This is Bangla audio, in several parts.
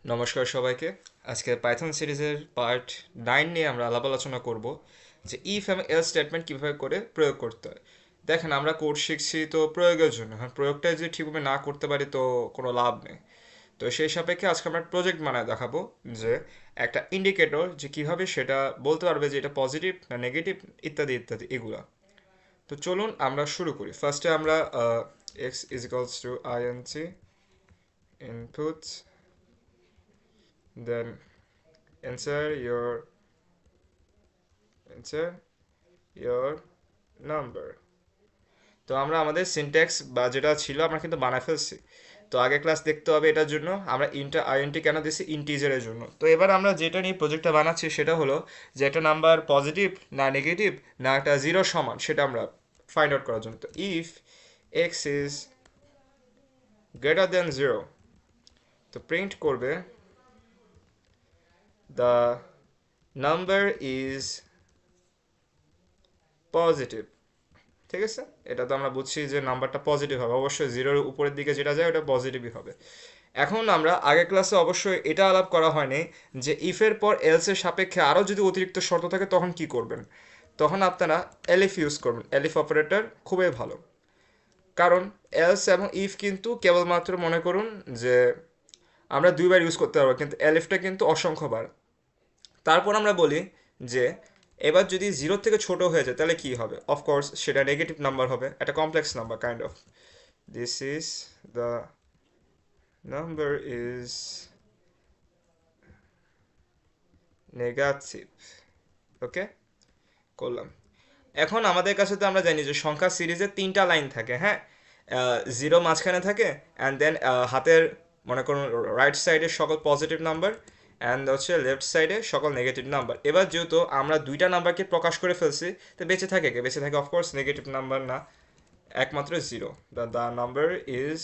নমস্কার সবাইকে। আজকে পাইথন সিরিজের পার্ট 9 নিয়ে আমরা আলোচনা করব যে ইফ এবং এলস স্টেটমেন্ট কীভাবে করে প্রয়োগ করতে হয়। দেখেন, আমরা কোড শিখছি তো প্রয়োগের জন্য, হ্যাঁ, প্রয়োগটা যদি ঠিকভাবে না করতে পারি তো কোনো লাভ নেই। তো সেই সাপেক্ষে আজকে আমরা প্রজেক্ট বানায় দেখাবো যে একটা ইন্ডিকেটর যে কীভাবে সেটা বলতে পারবে যে এটা পজিটিভ না নেগেটিভ ইত্যাদি ইত্যাদি এগুলা। তো চলুন আমরা শুরু করি। ফার্স্টে আমরা x is equals to INC input, then enter enter your number। তো আমরা আমাদের সিনট্যাক্স বা যেটা ছিল আমরা কিন্তু বানায় ফেলছি। তো আগে ক্লাস দেখতে হবে। এটার জন্য আমরা আইএনটি কেন দিছি, ইন্টিজারের জন্য। তো এবার আমরা যেটা নিয়ে প্রজেক্টটা বানাচ্ছি সেটা হলো যে একটা নাম্বার পজিটিভ না নেগেটিভ না একটা জিরো সমান সেটা আমরা ফাইন্ড আউট করার জন্য। তো if x is greater than zero, তো প্রিন্ট করবে দ্য নাম্বার ইজ পজিটিভ। ঠিক আছে, এটা তো আমরা বুঝছি যে নাম্বারটা পজিটিভ হবে, অবশ্যই জিরোর উপরের দিকে যেটা যায় ওটা পজিটিভই হবে। এখন আমরা আগের ক্লাসে অবশ্যই এটা আলাপ করা হয়নি যে ইফের পর এলসের সাপেক্ষে আরও যদি অতিরিক্ত শর্ত থাকে তখন কি করবেন। তখন আপনারা এলিফ ইউজ করবেন। এলিফ অপারেটর খুবই ভালো, কারণ এলস এবং ইফ কিন্তু কেবলমাত্র মনে করুন যে আমরা দুইবার ইউজ করতে পারবো, কিন্তু এলিফটা কিন্তু অসংখ্যবার। তারপর আমরা বলি যে এবার যদি জিরো থেকে ছোট হয়ে যায় তাহলে কি হবে। অফকোর্স সেটা নেগেটিভ নাম্বার হবে, একটা complex number kind of. This is the number is negative. Okay, করলাম। এখন আমাদের কাছে তো আমরা জানি যে সংখ্যা সিরিজে 3টা লাইন থাকে, হ্যাঁ। জিরো মাঝখানে থাকে, অ্যান্ড দেন হাতের মনে করুন রাইট সাইডে সকল পজিটিভ নাম্বার, অ্যান্ড হচ্ছে লেফট সাইডে সকল নেগেটিভ নাম্বার। এবার যেহেতু আমরা দুইটা নাম্বারকে প্রকাশ করে ফেলছি, তো বেঁচে থাকে কে? বেঁচে থাকে অফকোর্স নেগেটিভ নাম্বার না, একমাত্র zero. The number is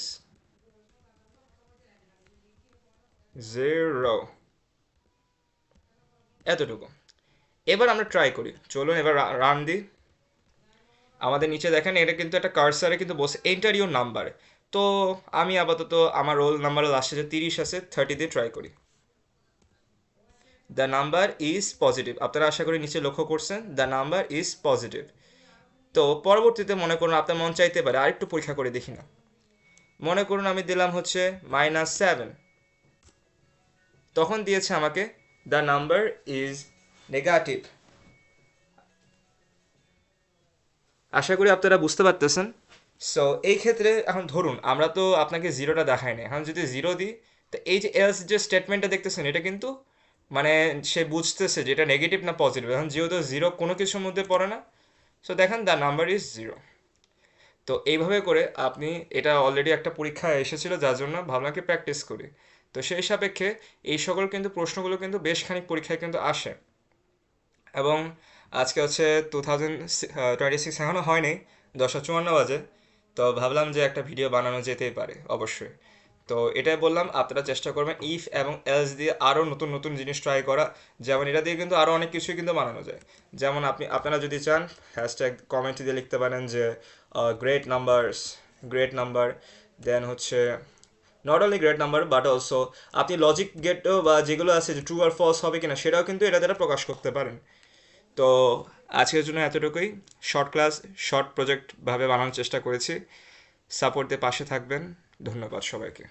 zero, এতটুকু। এবার আমরা ট্রাই করি, চলুন এবার রান দিই। আমাদের নিচে দেখেন এটা কিন্তু একটা কার্সারে কিন্তু বসে এন্টার ইউর নাম্বার। তো আমি আপাতত আমার রোল নাম্বারের লাস্টে যে 30 আছে 30 দিয়ে ট্রাই করি। The number is positive. আপনারা আশা করি নিচে লক্ষ্য করছেন দ্য নাম্বার ইজ পজিটিভ। তো পরবর্তীতে মনে করুন আপনার মন চাইতে পারে আরেকটু পরীক্ষা করে দেখি না। মনে করুন আমি দিলাম হচ্ছে -7, তখন দিয়েছে আমাকে দ্য নাম্বার ইজ নেগেটিভ। আশা করি আপনারা বুঝতে পারতেছেন। সো এই ক্ষেত্রে এখন ধরুন আমরা তো আপনাকে জিরোটা দেখাই না, এখন যদি জিরো দিই তো এই যে এলস যে স্টেটমেন্টটা দেখতেছেন এটা কিন্তু মানে সে বুঝতেছে যে এটা নেগেটিভ না পজিটিভ। এখন যেহেতু জিরো কোনো কিছুর মধ্যে পড়ে না, সো দেখেন দ্য নাম্বার ইজ জিরো। তো এইভাবে করে আপনি, এটা অলরেডি একটা পরীক্ষায় এসেছিল যার জন্য ভাবলাম কি প্র্যাকটিস করি। তো সেই সাপেক্ষে এই সকল কিন্তু প্রশ্নগুলো কিন্তু বেশ খানিক পরীক্ষায় কিন্তু আসে। এবং আজকে হচ্ছে 2026, এখনও হয়নি, 10:54 বাজে। তো ভাবলাম যে একটা ভিডিও বানানো যেতেই পারে অবশ্যই। তো এটাই বললাম, আপনারা চেষ্টা করবেন ইফ এবং এলস দিয়ে আরও নতুন নতুন জিনিস ট্রাই করা। যেমন এটা দিয়ে কিন্তু আরও অনেক কিছুই কিন্তু বানানো যায়। যেমন আপনারা যদি চান হ্যাশট্যাগ কমেন্ট দিয়ে লিখতে পারেন যে গ্রেট নাম্বারস, গ্রেট নাম্বার। দেন হচ্ছে not only great number but also আপনি লজিক গেটও বা যেগুলো আছে যে ট্রু আর ফলস হবে কিনা সেটাও কিন্তু এটা দ্বারা প্রকাশ করতে পারেন। তো আজকের জন্য এতটুকুই। শর্ট ক্লাস, শর্ট প্রজেক্ট ভাবে বানানোর চেষ্টা করেছি। সাপোর্ট দিয়ে পাশে থাকবেন। ধন্যবাদ সবাইকে।